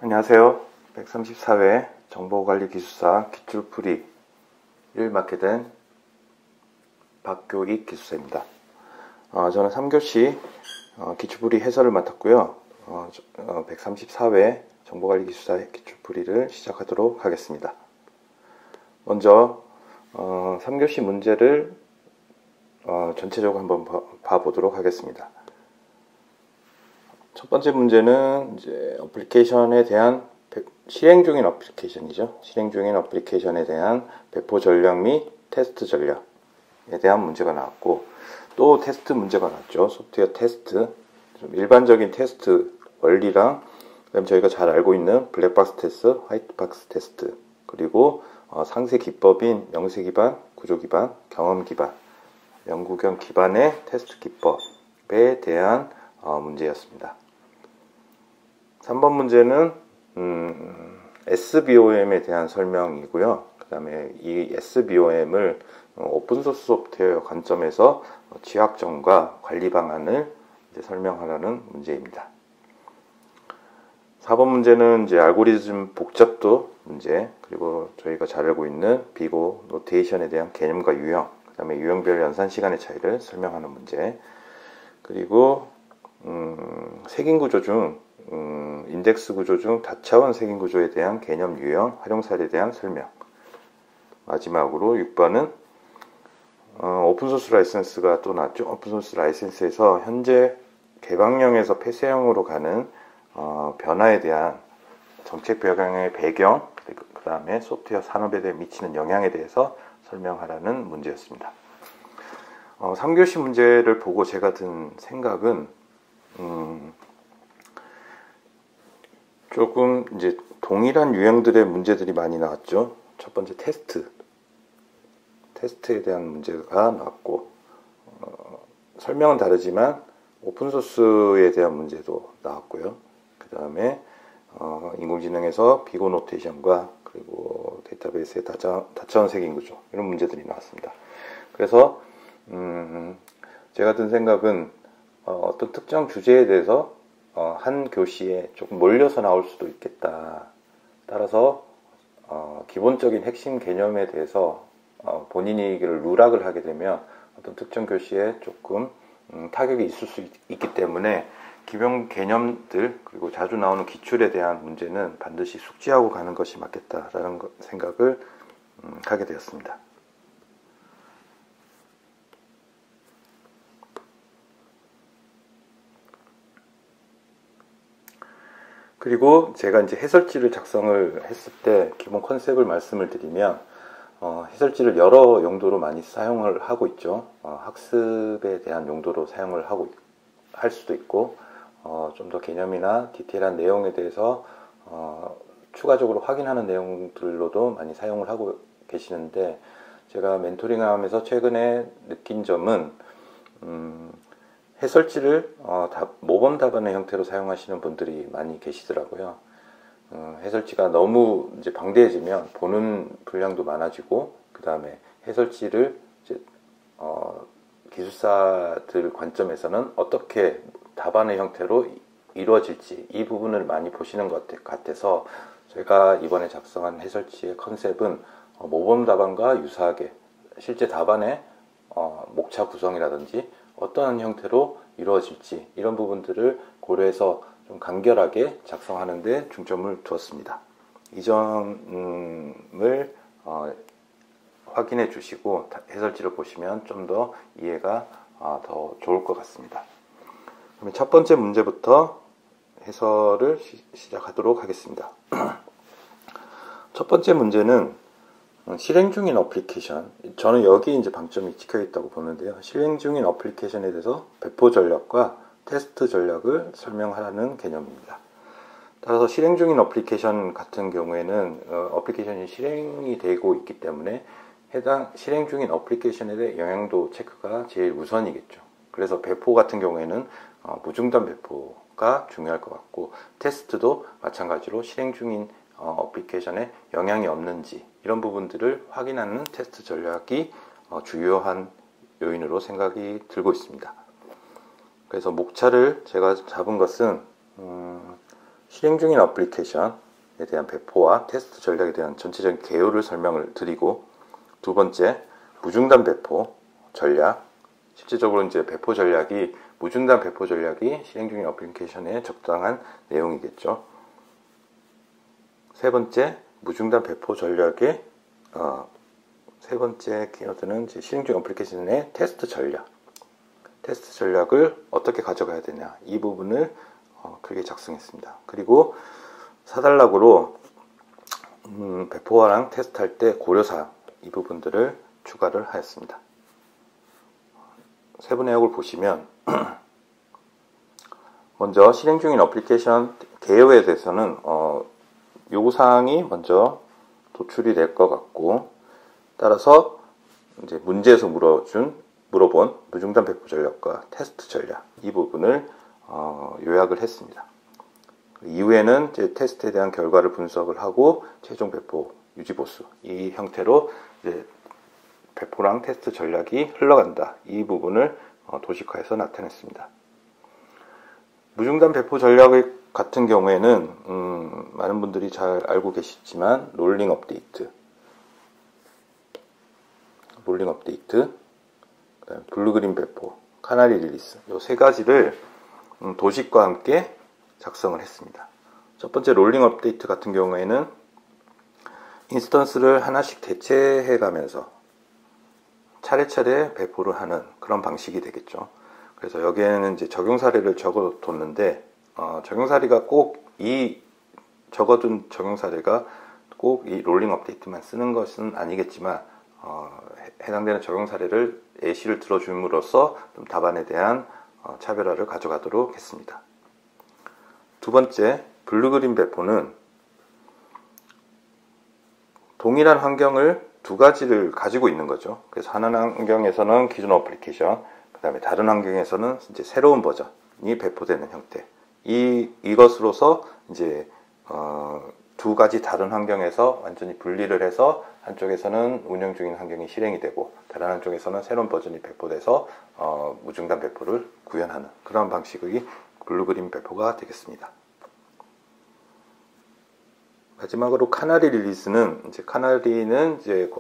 안녕하세요. 134회 정보관리기술사 기출풀이를 맡게 된 박교익 기술사입니다. 저는 3교시 기출풀이 해설을 맡았고요. 134회 정보관리기술사 기출풀이를 시작하도록 하겠습니다. 먼저 3교시 문제를 전체적으로 한번 봐보도록 하겠습니다. 첫 번째 문제는 이제 어플리케이션에 대한 실행 중인 어플리케이션이죠. 실행 중인 어플리케이션에 대한 배포 전략 및 테스트 전략에 대한 문제가 나왔고, 또 테스트 문제가 나왔죠. 소프트웨어 테스트, 좀 일반적인 테스트 원리랑, 그다음에 저희가 잘 알고 있는 블랙박스 테스트, 화이트박스 테스트, 그리고 상세 기법인 명세 기반, 구조 기반, 경험 기반, 연구경 기반의 테스트 기법에 대한 문제였습니다. 3번 문제는 SBOM에 대한 설명이고요. 그 다음에 이 SBOM을 오픈소스 소프트웨어 관점에서 취약점과 관리 방안을 이제 설명하라는 문제입니다. 4번 문제는 이제 알고리즘 복잡도 문제, 그리고 저희가 잘 알고 있는 비고 노테이션에 대한 개념과 유형, 그 다음에 유형별 연산 시간의 차이를 설명하는 문제, 그리고 색인 구조 중 인덱스 구조 중 다차원 색인 구조에 대한 개념 유형, 활용 사례에 대한 설명. 마지막으로 6번은 오픈소스 라이센스가 또 나왔죠. 오픈소스 라이센스에서 현재 개방형에서 폐쇄형으로 가는 변화에 대한 정책 변경의 배경, 그 다음에 소프트웨어 산업에 대해 미치는 영향에 대해서 설명하라는 문제였습니다. 3교시 문제를 보고 제가 든 생각은 조금 이제 동일한 유형들의 문제들이 많이 나왔죠. 첫 번째 테스트에 대한 문제가 나왔고, 설명은 다르지만 오픈소스에 대한 문제도 나왔고요. 그 다음에 인공지능에서 비고 노테이션과 그리고 데이터베이스의 다차원 색인 구조, 이런 문제들이 나왔습니다. 그래서 제가 든 생각은 어떤 특정 주제에 대해서 한 교시에 조금 몰려서 나올 수도 있겠다. 따라서 기본적인 핵심 개념에 대해서 본인이 누락을 하게 되면 어떤 특정 교시에 조금 타격이 있을 수 있기 때문에 기본 개념들, 그리고 자주 나오는 기출에 대한 문제는 반드시 숙지하고 가는 것이 맞겠다라는 생각을 하게 되었습니다. 그리고 제가 이제 해설지를 작성을 했을 때 기본 컨셉을 말씀을 드리면, 해설지를 여러 용도로 많이 사용을 하고 있죠. 학습에 대한 용도로 사용을 할 수도 있고, 좀 더 개념이나 디테일한 내용에 대해서 추가적으로 확인하는 내용들로도 많이 사용을 하고 계시는데, 제가 멘토링을 하면서 최근에 느낀 점은 해설지를 모범 답안의 형태로 사용하시는 분들이 많이 계시더라고요. 해설지가 너무 이제 방대해지면 보는 분량도 많아지고, 그 다음에 해설지를 이제 기술사들 관점에서는 어떻게 답안의 형태로 이루어질지 이 부분을 많이 보시는 것 같아서, 제가 이번에 작성한 해설지의 컨셉은 모범 답안과 유사하게 실제 답안의 목차 구성이라든지 어떠한 형태로 이루어질지 이런 부분들을 고려해서 좀 간결하게 작성하는 데 중점을 두었습니다. 이 점을 확인해 주시고 해설지를 보시면 좀 더 이해가 더 좋을 것 같습니다. 그럼 첫 번째 문제부터 해설을 시작하도록 하겠습니다. 첫 번째 문제는 실행 중인 어플리케이션, 저는 여기 이제 방점이 찍혀 있다고 보는데요. 실행 중인 어플리케이션에 대해서 배포 전략과 테스트 전략을 설명하라는 개념입니다. 따라서 실행 중인 어플리케이션 같은 경우에는 어플리케이션이 실행이 되고 있기 때문에 해당 실행 중인 어플리케이션에 대해 영향도 체크가 제일 우선이겠죠. 그래서 배포 같은 경우에는 무중단 배포가 중요할 것 같고, 테스트도 마찬가지로 실행 중인 어플리케이션에 영향이 없는지 이런 부분들을 확인하는 테스트 전략이 주요한 요인으로 생각이 들고 있습니다. 그래서 목차를 제가 잡은 것은 실행 중인 어플리케이션에 대한 배포와 테스트 전략에 대한 전체적인 개요를 설명을 드리고, 두 번째, 무중단 배포 전략. 실질적으로 이제 배포 전략이, 무중단 배포 전략이 실행 중인 어플리케이션에 적당한 내용이겠죠. 세 번째, 무중단 배포 전략의 세 번째 키워드는 실행 중인 어플리케이션의 테스트 전략. 테스트 전략을 어떻게 가져가야 되냐, 이 부분을 크게 작성했습니다. 그리고 4단락으로 배포랑 테스트할 때 고려사항, 이 부분들을 추가를 하였습니다. 세부 내역을 보시면 먼저 실행 중인 어플리케이션 개요에 대해서는 요구사항이 먼저 도출이 될 것 같고, 따라서 이제 문제에서 물어본 무중단 배포 전략과 테스트 전략, 이 부분을 요약을 했습니다. 이후에는 이제 테스트에 대한 결과를 분석을 하고 최종 배포, 유지 보수, 이 형태로 이제 배포랑 테스트 전략이 흘러간다, 이 부분을 도식화해서 나타냈습니다. 무중단 배포 전략 같은 경우에는 많은 분들이 잘 알고 계시지만 롤링 업데이트, 그다음에 블루그린 배포, 카나리 릴리스, 이 세 가지를 도식과 함께 작성을 했습니다. 첫 번째 롤링 업데이트 같은 경우에는 인스턴스를 하나씩 대체해 가면서 차례차례 배포를 하는 그런 방식이 되겠죠. 그래서 여기에는 이제 적용 사례를 적어뒀는데, 적용 사례가 적어둔 적용 사례가 꼭 이 롤링 업데이트만 쓰는 것은 아니겠지만, 해당되는 적용 사례를 예시를 들어줌으로써 좀 답안에 대한 차별화를 가져가도록 했습니다. 두 번째, 블루그린 배포는 동일한 환경을 두 가지를 가지고 있는 거죠. 그래서 하나는 환경에서는 기존 어플리케이션, 그 다음에 다른 환경에서는 이제 새로운 버전이 배포되는 형태. 이것으로서 이제 두 가지 다른 환경에서 완전히 분리를 해서 한쪽에서는 운영 중인 환경이 실행이 되고 다른 한쪽에서는 새로운 버전이 배포돼서 무중단 배포를 구현하는 그런 방식의 블루그린 배포가 되겠습니다. 마지막으로 카나리 릴리스는 카나리는 이제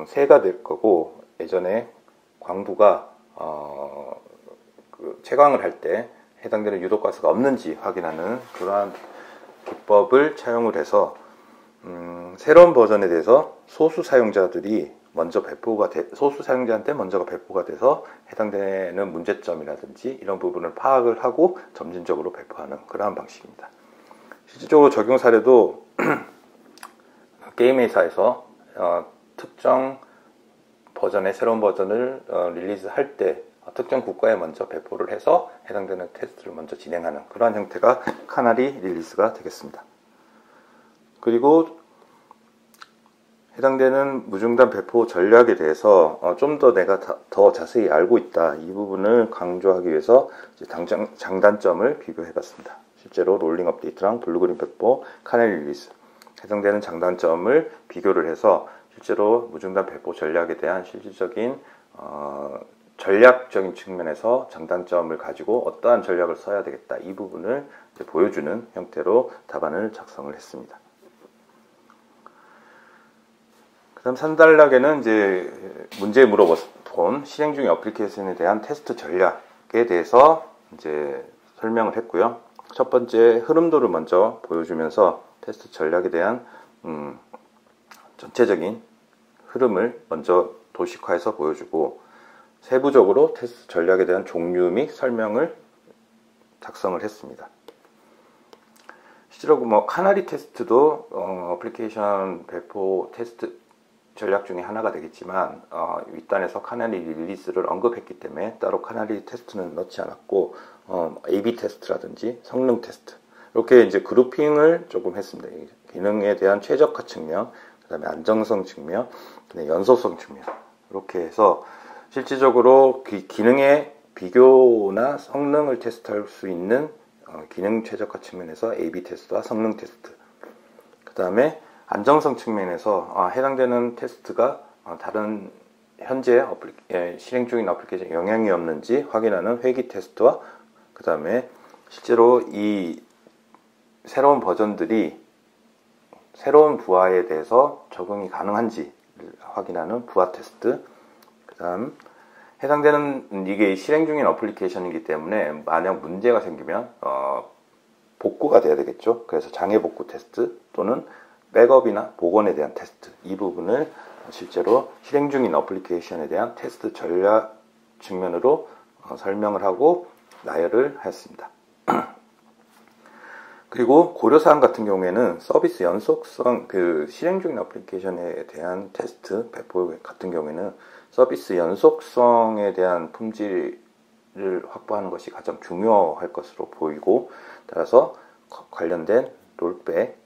새가 될 거고, 예전에 광부가 채광을 할 때 해당되는 유독가스가 없는지 확인하는 그러한 기법을 차용을 해서 새로운 버전에 대해서 소수 사용자한테 먼저 배포가 돼서 해당되는 문제점이라든지 이런 부분을 파악을 하고 점진적으로 배포하는 그러한 방식입니다. 실질적으로 적용 사례도 게임 회사에서 특정 버전의 새로운 버전을 릴리즈할 때 특정 국가에 먼저 배포를 해서 해당되는 테스트를 먼저 진행하는 그러한 형태가 카나리 릴리즈가 되겠습니다. 그리고 해당되는 무중단 배포 전략에 대해서 좀 더 내가 더 자세히 알고 있다, 이 부분을 강조하기 위해서 장단점을 비교해 봤습니다. 실제로 롤링 업데이트랑 블루그린 배포, 카나리 릴리즈 해당되는 장단점을 비교를 해서 실제로 무중단 배포 전략에 대한 실질적인 전략적인 측면에서 장단점을 가지고 어떠한 전략을 써야 되겠다, 이 부분을 보여주는 형태로 답안을 작성을 했습니다. 그 다음 3단락에는 이제 문제에 물어본 실행 중인 어플리케이션에 대한 테스트 전략에 대해서 이제 설명을 했고요. 첫 번째 흐름도를 먼저 보여주면서 테스트 전략에 대한 전체적인 흐름을 먼저 도식화해서 보여주고, 세부적으로 테스트 전략에 대한 종류 및 설명을 작성을 했습니다. 실제로 카나리 테스트도 어플리케이션 배포 테스트 전략 중에 하나가 되겠지만, 윗단에서 카나리 릴리스를 언급했기 때문에 따로 카나리 테스트는 넣지 않았고, A/B 테스트라든지 성능 테스트, 이렇게 이제 그룹핑을 조금 했습니다. 기능에 대한 최적화 측면, 그 다음에 안정성 측면, 연소성 측면, 이렇게 해서 실질적으로 기능의 비교나 성능을 테스트할 수 있는 기능 최적화 측면에서 A/B 테스트와 성능 테스트, 그 다음에 안정성 측면에서 해당되는 테스트가 다른 현재 실행 중인 어플리케이션에 영향이 없는지 확인하는 회귀 테스트와, 그 다음에 실제로 이 새로운 버전들이 새로운 부하에 대해서 적응이 가능한지를 확인하는 부하 테스트. 그 다음 해당되는 이게 실행 중인 어플리케이션이기 때문에 만약 문제가 생기면 복구가 돼야 되겠죠. 그래서 장애 복구 테스트 또는 백업이나 복원에 대한 테스트, 이 부분을 실제로 실행 중인 어플리케이션에 대한 테스트 전략 측면으로 설명을 하고 나열을 하였습니다. 그리고 고려사항 같은 경우에는 서비스 연속성, 실행 중인 어플리케이션에 대한 테스트 배포 같은 경우에는 서비스 연속성에 대한 품질을 확보하는 것이 가장 중요할 것으로 보이고, 따라서 관련된 롤백,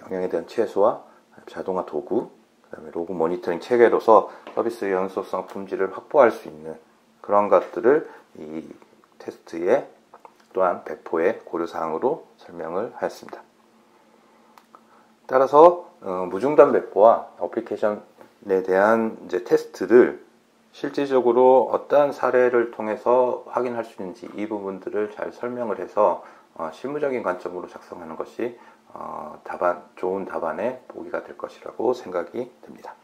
영향에 대한 최소화, 자동화 도구, 그다음에 로그 모니터링 체계로서 서비스 연속성 품질을 확보할 수 있는 그런 것들을 이 테스트에 또한 배포의 고려사항으로 설명을 하였습니다. 따라서 무중단 배포와 어플리케이션에 대한 이제 테스트를 실질적으로 어떠한 사례를 통해서 확인할 수 있는지 이 부분들을 잘 설명을 해서 실무적인 관점으로 작성하는 것이 좋은 답안의 보기가 될 것이라고 생각이 듭니다.